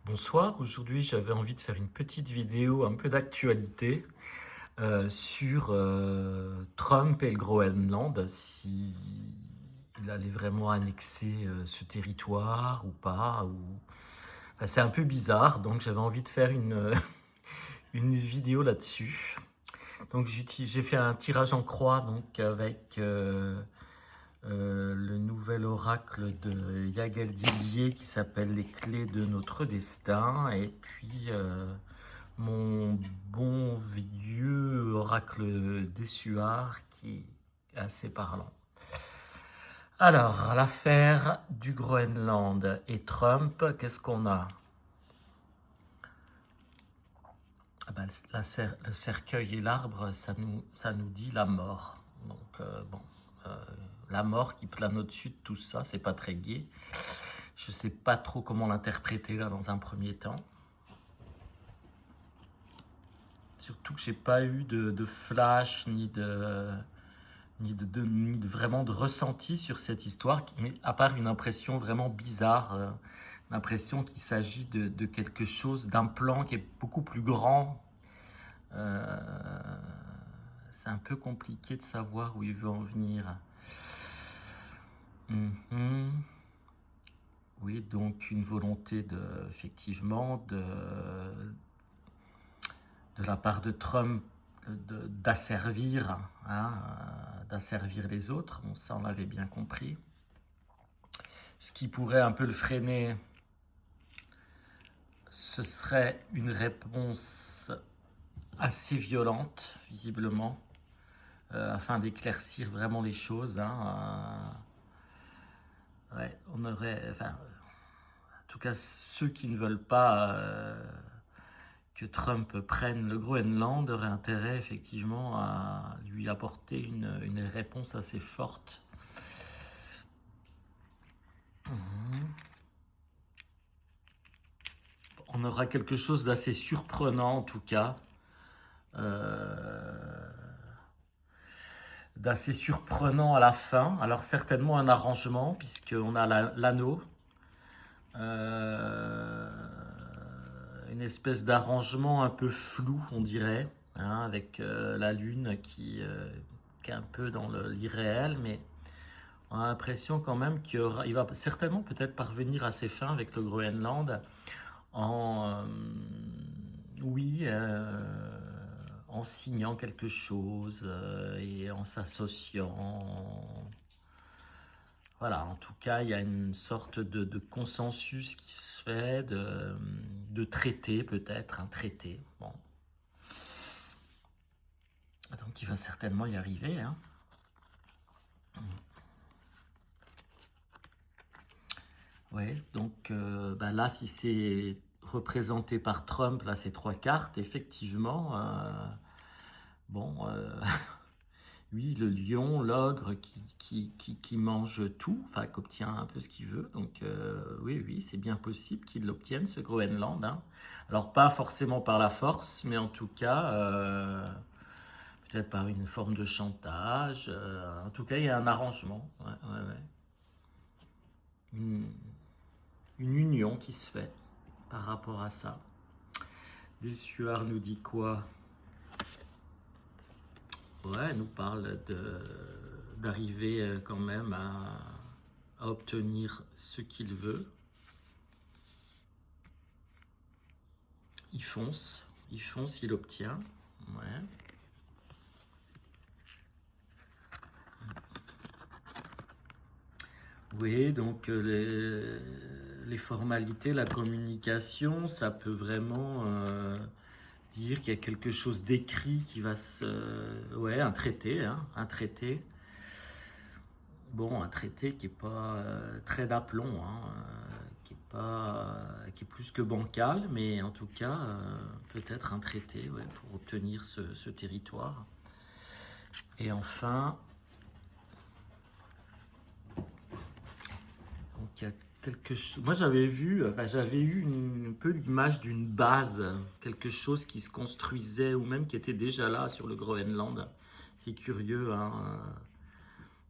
Bonsoir, aujourd'hui j'avais envie de faire une petite vidéo un peu d'actualité sur Trump et le Groenland, si il allait vraiment annexer ce territoire ou pas. Enfin, c'est un peu bizarre, donc j'avais envie de faire une vidéo là-dessus. Donc j'ai fait un tirage en croix donc avec le nouvel oracle de Yagel Didier qui s'appelle Les clés de notre destin, et puis mon bon vieux oracle d'Essuar qui est assez parlant. Alors, l'affaire du Groenland et Trump, qu'est-ce qu'on a? Ah ben, le cercueil et l'arbre, ça nous dit la mort. Donc, bon, euh, la mort qui plane au-dessus de tout ça, c'est pas très gai. Je sais pas trop comment l'interpréter là dans un premier temps. Surtout que j'ai pas eu de flash ni de vraiment de ressenti sur cette histoire, mais à part une impression vraiment bizarre, l'impression qu'il s'agit de quelque chose, d'un plan qui est beaucoup plus grand. Euh, c'est un peu compliqué de savoir où il veut en venir. Mhm. Oui, donc une volonté effectivement, de la part de Trump d'asservir, hein, d'asservir les autres. Bon, ça, on l'avait bien compris. Ce qui pourrait un peu le freiner, ce serait une réponse assez violente, visiblement, afin d'éclaircir vraiment les choses. Hein. Ouais, on aurait, enfin, en tout cas, ceux qui ne veulent pas que Trump prenne le Groenland auraient intérêt effectivement à lui apporter une réponse assez forte. On aura quelque chose d'assez surprenant en tout cas. D'assez surprenant à la fin. Alors certainement un arrangement, puisqu'on a l'anneau. Euh, une espèce d'arrangement un peu flou, on dirait, hein, avec la lune qui est un peu dans l'irréel, mais on a l'impression quand même qu'il va certainement peut-être parvenir à ses fins avec le Groenland en, oui, en signant quelque chose et en s'associant. Voilà, en tout cas, il y a une sorte de consensus qui se fait, de traité peut-être, un traité. Bon, donc il va certainement y arriver. Hein. Oui, donc bah là, si c'est représenté par Trump, là, ces trois cartes, effectivement, bon, oui, le lion, l'ogre qui mange tout, enfin, qui obtient un peu ce qu'il veut. Donc, oui, oui, c'est bien possible qu'il l'obtienne, ce Groenland. Hein. Alors, pas forcément par la force, mais en tout cas, peut-être par une forme de chantage. En tout cas, il y a un arrangement. Ouais, ouais, ouais. Une, une union qui se fait par rapport à ça. Dessuard nous dit quoi? Ouais, elle nous parle d'arriver quand même à obtenir ce qu'il veut. Il fonce, il obtient. Ouais. Oui, donc les formalités, la communication, ça peut vraiment dire qu'il y a quelque chose d'écrit qui va se... ouais, un traité, hein, un traité. Bon, un traité qui n'est pas très d'aplomb, hein, qui est plus que bancal, mais en tout cas, peut-être un traité, ouais, pour obtenir ce territoire. Et enfin, donc il y a quelque chose. Moi, j'avais eu un peu l'image d'une base, quelque chose qui se construisait ou même qui était déjà là sur le Groenland. C'est curieux, hein,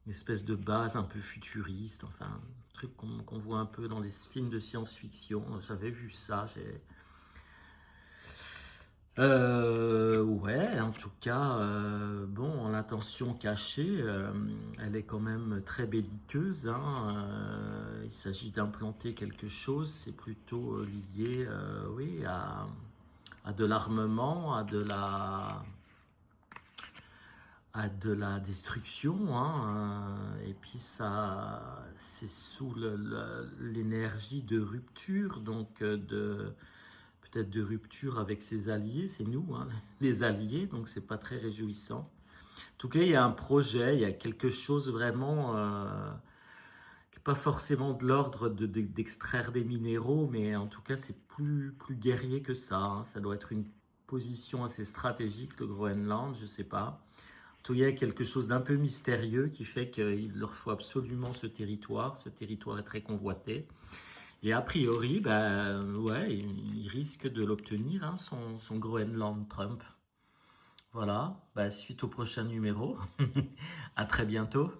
une espèce de base un peu futuriste, enfin, un truc qu'on voit un peu dans les films de science-fiction. J'avais vu ça. Ouais, en tout cas, bon, l'intention cachée, elle est quand même très belliqueuse, hein. Il s'agit d'implanter quelque chose, c'est plutôt lié, oui, à de l'armement, à de la destruction, hein, et puis ça, c'est sous l'énergie de rupture, donc peut-être de rupture avec ses alliés, c'est nous, hein, les alliés, donc c'est pas très réjouissant. En tout cas, il y a un projet, il y a quelque chose vraiment qui n'est pas forcément de l'ordre d'extraire des minéraux, mais en tout cas, c'est plus guerrier que ça, hein. Ça doit être une position assez stratégique, le Groenland, je sais pas. En tout cas, il y a quelque chose d'un peu mystérieux qui fait qu'il leur faut absolument ce territoire. Ce territoire est très convoité. Et a priori, ben, ouais, il risque de l'obtenir, hein, son Groenland Trump. Voilà, ben, suite au prochain numéro. À très bientôt.